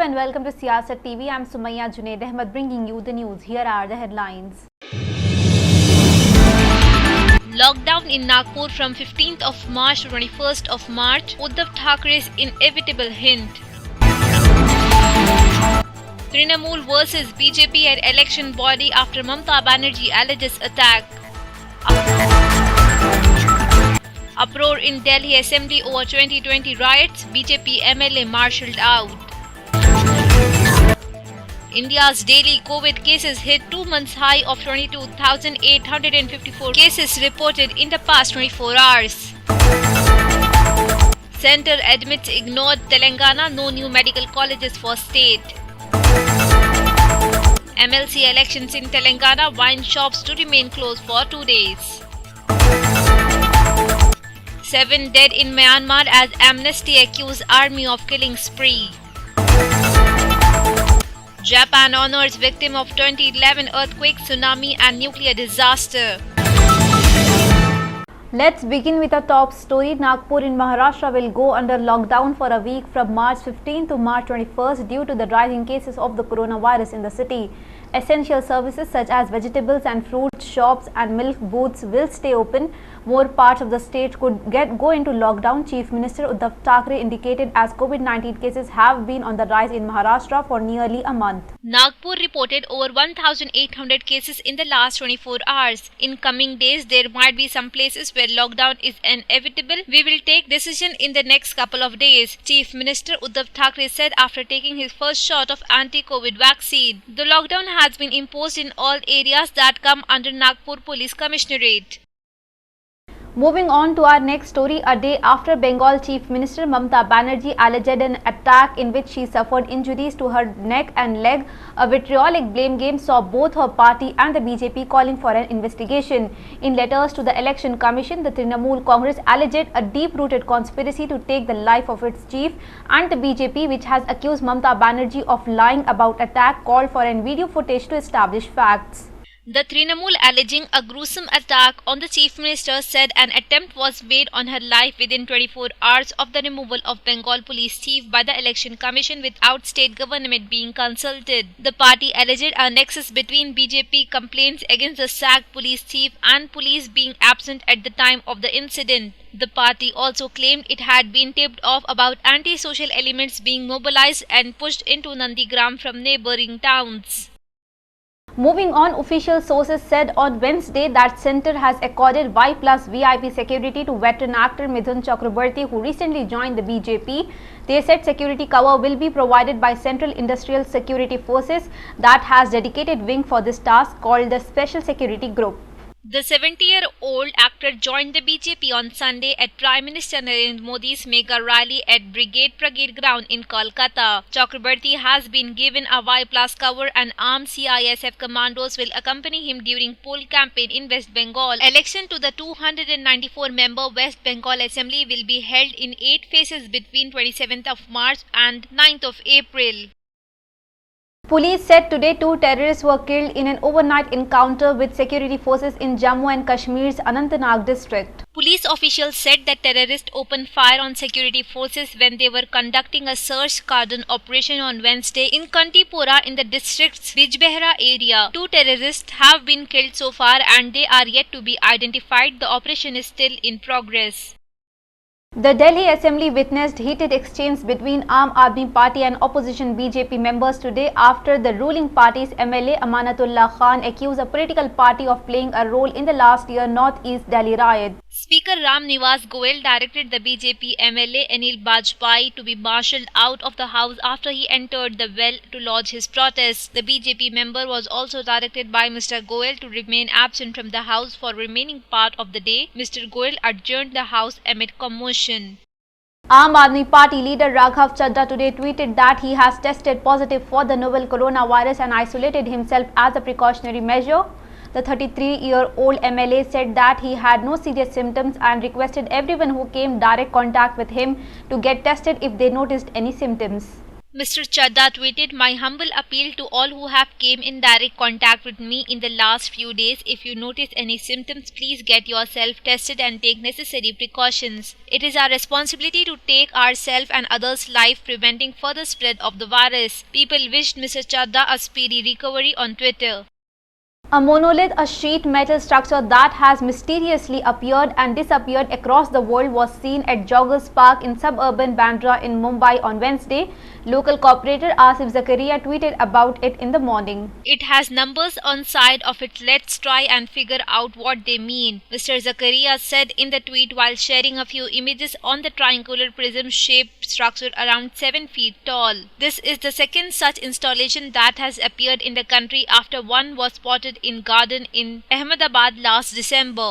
Hello and welcome to Siyasat TV. I'm Sumayya Junaid Ahmed bringing you the news. Here are the headlines. Lockdown in Nagpur from 15th of March to 21st of March, Uddhav Thackeray's inevitable hint. Trinamool versus BJP at election body after Mamata Banerjee alleges attack. Uproar in Delhi Assembly over 2020 riots, BJP MLA marshalled out. India's daily COVID cases hit 2 months high of 22,854 cases reported in the past 24 hours. Centre admits ignored Telangana, no new medical colleges for state. MLC elections in Telangana, wine shops to remain closed for 2 days. 7 dead in Myanmar as Amnesty accused army of killing spree. Japan honors victim of 2011 earthquake, tsunami and nuclear disaster. Let's begin with our top story. Nagpur in Maharashtra will go under lockdown for a week from March 15 to March 21st due to the rising cases of the coronavirus in the city. Essential services such as vegetables and fruit shops and milk booths will stay open. More parts of the state could go into lockdown. Chief Minister Uddhav Thackeray indicated as COVID-19 cases have been on the rise in Maharashtra for nearly a month. Nagpur reported over 1,800 cases in the last 24 hours. In coming days, there might be some places where lockdown is inevitable. We will take decision in the next couple of days, Chief Minister Uddhav Thackeray said after taking his first shot of anti-COVID vaccine. The lockdown has been imposed in all areas that come under Nagpur Police Commissionerate. Moving on to our next story, a day after Bengal Chief Minister Mamata Banerjee alleged an attack in which she suffered injuries to her neck and leg, a vitriolic blame game saw both her party and the BJP calling for an investigation. In letters to the Election Commission, the Trinamool Congress alleged a deep-rooted conspiracy to take the life of its chief, and the BJP, which has accused Mamata Banerjee of lying about attack, called for an video footage to establish facts. The Trinamool alleging a gruesome attack on the Chief Minister said an attempt was made on her life within 24 hours of the removal of Bengal Police Chief by the Election Commission without state government being consulted. The party alleged a nexus between BJP complaints against the sacked police chief and police being absent at the time of the incident. The party also claimed it had been tipped off about anti-social elements being mobilized and pushed into Nandigram from neighboring towns. Moving on, official sources said on Wednesday that Centre has accorded Y+ VIP security to veteran actor Mithun Chakrabarti, who recently joined the BJP. They said security cover will be provided by Central Industrial Security Forces that has dedicated wing for this task called the Special Security Group. The 70-year-old actor joined the BJP on Sunday at Prime Minister Narendra Modi's mega rally at Brigade Parade Ground in Kolkata. Chakrabarti has been given a Y+ cover and armed CISF commandos will accompany him during poll campaign in West Bengal. Election to the 294-member West Bengal Assembly will be held in 8 phases between 27th of March and 9th of April. Police said today 2 terrorists were killed in an overnight encounter with security forces in Jammu and Kashmir's Anantnag district. Police officials said that terrorists opened fire on security forces when they were conducting a search cordon operation on Wednesday in Kantipura in the district's Bijbehra area. 2 terrorists have been killed so far and they are yet to be identified. The operation is still in progress. The Delhi Assembly witnessed heated exchange between Aam Aadmi Party and opposition BJP members today after the ruling party's MLA Amanatullah Khan accused a political party of playing a role in the last year North-East Delhi riot. Speaker Ram Nivas Goel directed the BJP MLA Anil Bajpai to be marshalled out of the house after he entered the well to lodge his protest. The BJP member was also directed by Mr. Goel to remain absent from the house for remaining part of the day. Mr. Goel adjourned the house amid commotion. Aam Aadmi Party leader Raghav Chadha today tweeted that he has tested positive for the novel coronavirus and isolated himself as a precautionary measure. The 33-year-old MLA said that he had no serious symptoms and requested everyone who came direct contact with him to get tested if they noticed any symptoms. Mr. Chadda tweeted, "My humble appeal to all who have came in direct contact with me in the last few days. If you notice any symptoms, please get yourself tested and take necessary precautions. It is our responsibility to take ourselves and others' life preventing further spread of the virus." People wished Mr. Chadda a speedy recovery on Twitter. A monolith, a sheet metal structure that has mysteriously appeared and disappeared across the world, was seen at Joggers Park in suburban Bandra in Mumbai on Wednesday. Local cooperator Asif Zakaria tweeted about it in the morning. "It has numbers on side of it. Let's try and figure out what they mean," Mr. Zakaria said in the tweet while sharing a few images on the triangular prism-shaped structure around 7 feet tall. This is the second such installation that has appeared in the country after one was spotted in garden in Ahmedabad last December.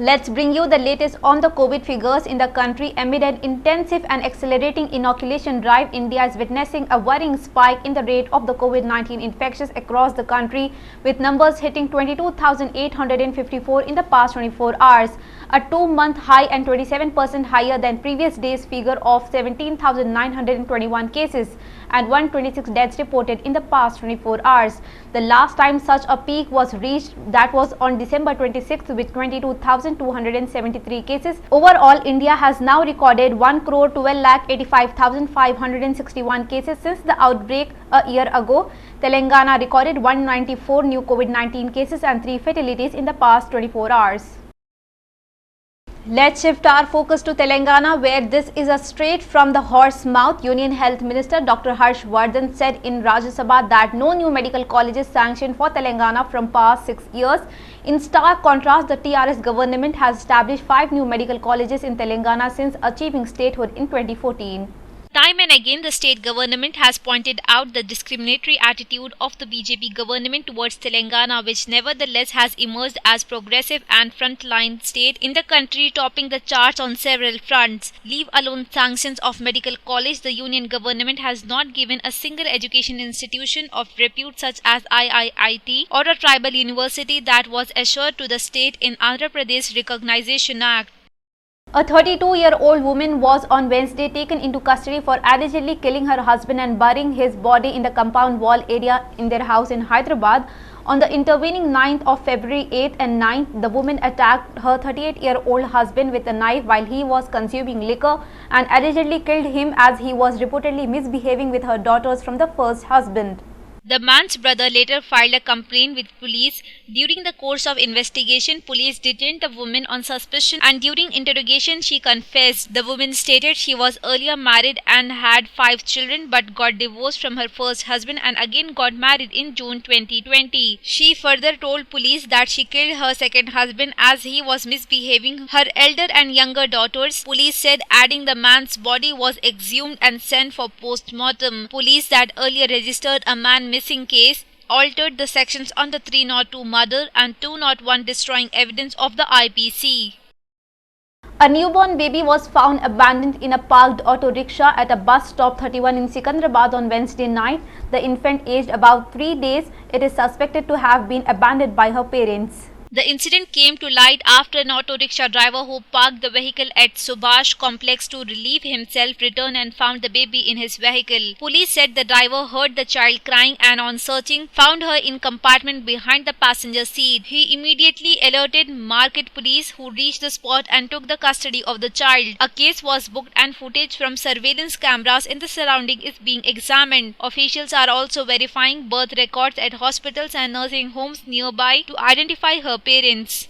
Let's bring you the latest on the COVID figures in the country. Amid an intensive and accelerating inoculation drive, India is witnessing a worrying spike in the rate of the COVID-19 infections across the country, with numbers hitting 22,854 in the past 24 hours, a 2-month high and 27% higher than previous day's figure of 17,921 cases and 126 deaths reported in the past 24 hours. The last time such a peak was reached, that was on December 26th, with 22,273 cases. Overall, India has now recorded 1,12,85,561 cases since the outbreak a year ago. Telangana recorded 194 new COVID-19 cases and 3 fatalities in the past 24 hours. Let's shift our focus to Telangana, where this is a straight from the horse mouth. Union Health Minister Dr. Harsh Vardhan said in Rajya Sabha that no new medical colleges sanctioned for Telangana from past 6 years. In stark contrast, the TRS government has established 5 new medical colleges in Telangana since achieving statehood in 2014. Time and again, the state government has pointed out the discriminatory attitude of the BJP government towards Telangana, which nevertheless has emerged as progressive and frontline state in the country, topping the charts on several fronts. Leave alone sanctions of medical college, the union government has not given a single education institution of repute such as IIIT or a tribal university that was assured to the state in Andhra Pradesh Recognition Act. A 32-year-old woman was on Wednesday taken into custody for allegedly killing her husband and burying his body in the compound wall area in their house in Hyderabad. On the intervening 9th of February 8th and 9th, the woman attacked her 38-year-old husband with a knife while he was consuming liquor and allegedly killed him as he was reportedly misbehaving with her daughters from the first husband. The man's brother later filed a complaint with police. During the course of investigation, police detained the woman on suspicion, and during interrogation she confessed. The woman stated she was earlier married and had 5 children but got divorced from her first husband and again got married in June 2020. She further told police that she killed her second husband as he was misbehaving her elder and younger daughters. Police said, adding the man's body was exhumed and sent for post-mortem. Police that earlier registered a man missing case altered the sections on the 302 murder and 201 destroying evidence of the IPC. A newborn baby was found abandoned in a parked auto rickshaw at a bus stop 31 in Sikandrabad on Wednesday night. The infant, aged about 3 days, it is suspected to have been abandoned by her parents. The incident came to light after an auto rickshaw driver who parked the vehicle at Subhash complex to relieve himself returned and found the baby in his vehicle. Police said the driver heard the child crying and on searching found her in compartment behind the passenger seat. He immediately alerted Market Police, who reached the spot and took the custody of the child. A case was booked and footage from surveillance cameras in the surrounding is being examined. Officials are also verifying birth records at hospitals and nursing homes nearby to identify her parents.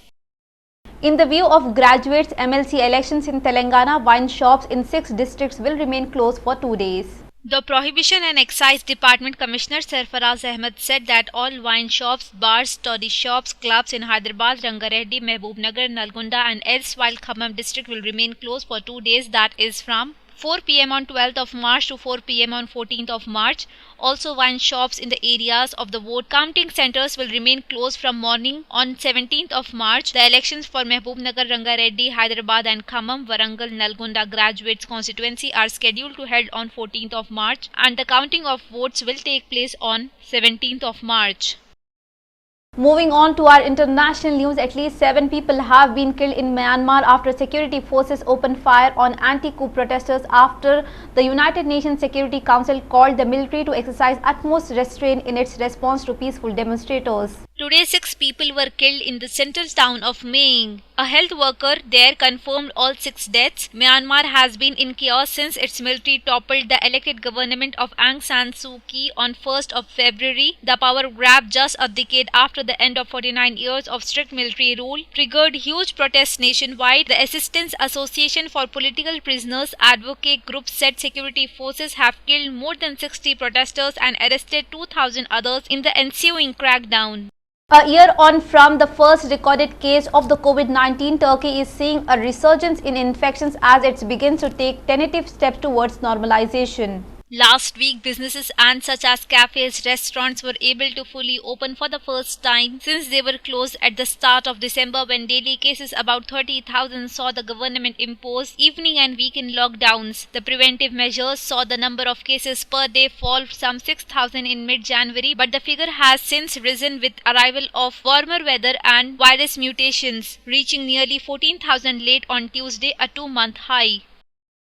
In the view of graduates MLC elections in Telangana, wine shops in 6 districts will remain closed for 2 days. The Prohibition and Excise Department Commissioner Sarfaraz Ahmed said that all wine shops, bars, toddy shops, clubs in Hyderabad, Rangareddy, Mehbubnagar, Nalgonda and erstwhile Khammam district will remain closed for 2 days, that is from 4 p.m. on 12th of March to 4 p.m. on 14th of March. Also, wine shops in the areas of the vote counting centers will remain closed from morning on 17th of March. The elections for Mehbubnagar, Rangareddy, Hyderabad and Khammam, Warangal, Nalgonda graduates constituency are scheduled to held on 14th of March and the counting of votes will take place on 17th of March. Moving on to our international news, at least 7 people have been killed in Myanmar after security forces opened fire on anti-coup protesters after the United Nations Security Council called the military to exercise utmost restraint in its response to peaceful demonstrators. Today, 6 people were killed in the central town of Maeng. A health worker there confirmed all 6 deaths. Myanmar has been in chaos since its military toppled the elected government of Aung San Suu Kyi on 1st of February. The power grab just a decade after the end of 49 years of strict military rule triggered huge protests nationwide. The Assistance Association for Political Prisoners advocate group said security forces have killed more than 60 protesters and arrested 2,000 others in the ensuing crackdown. A year on from the first recorded case of the COVID-19, Turkey is seeing a resurgence in infections as it begins to take tentative steps towards normalization. Last week, businesses and such as cafes, restaurants were able to fully open for the first time since they were closed at the start of December when daily cases about 30,000 saw the government impose evening and weekend lockdowns. The preventive measures saw the number of cases per day fall some 6,000 in mid-January, but the figure has since risen with arrival of warmer weather and virus mutations, reaching nearly 14,000 late on Tuesday, a 2-month high.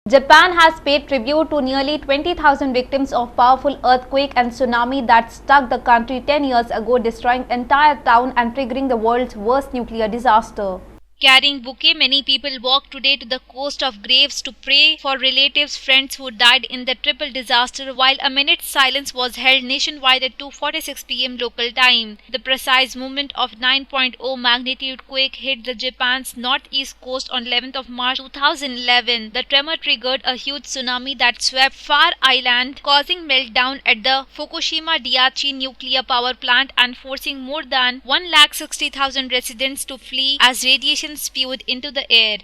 Japan has paid tribute to nearly 20,000 victims of powerful earthquake and tsunami that struck the country 10 years ago, destroying entire town and triggering the world's worst nuclear disaster. Carrying bouquet, many people walked today to the coast of Graves to pray for relatives, friends who died in the triple disaster, while a minute's silence was held nationwide at 2:46 p.m. local time. The precise moment of 9.0 magnitude quake hit the Japan's northeast coast on 11th of March 2011. The tremor triggered a huge tsunami that swept Far Island, causing meltdown at the Fukushima Daiichi nuclear power plant and forcing more than 160,000 residents to flee as radiation spewed into the air.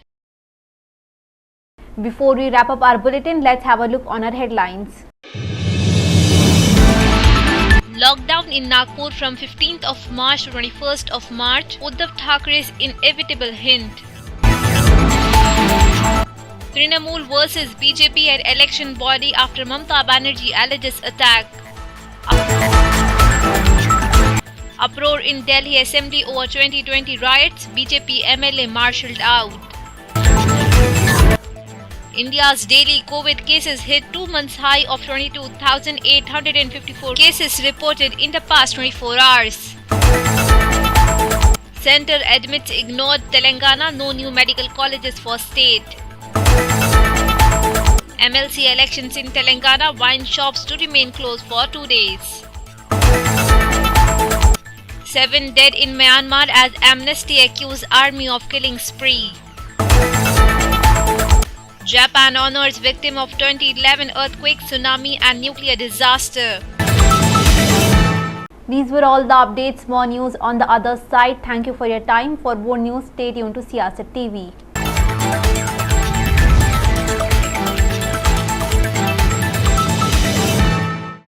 Before we wrap up our bulletin, let's have a look on our headlines. Lockdown in Nagpur from 15th of March to 21st of March, Uddhav Thackeray's inevitable hint. Trinamool versus BJP at election body after Mamta Banerjee alleges attack. Uproar in Delhi Assembly over 2020 riots, BJP MLA marshalled out. India's daily COVID cases hit 2 months high of 22,854 cases reported in the past 24 hours. Centre admits ignored Telangana, no new medical colleges for state. MLC elections in Telangana, wine shops to remain closed for 2 days. 7 dead in Myanmar as Amnesty accused army of killing spree. Japan honors victim of 2011 earthquake, tsunami and nuclear disaster. These were all the updates. More news on the other side. Thank you for your time. For more news, stay tuned to Siyasat TV.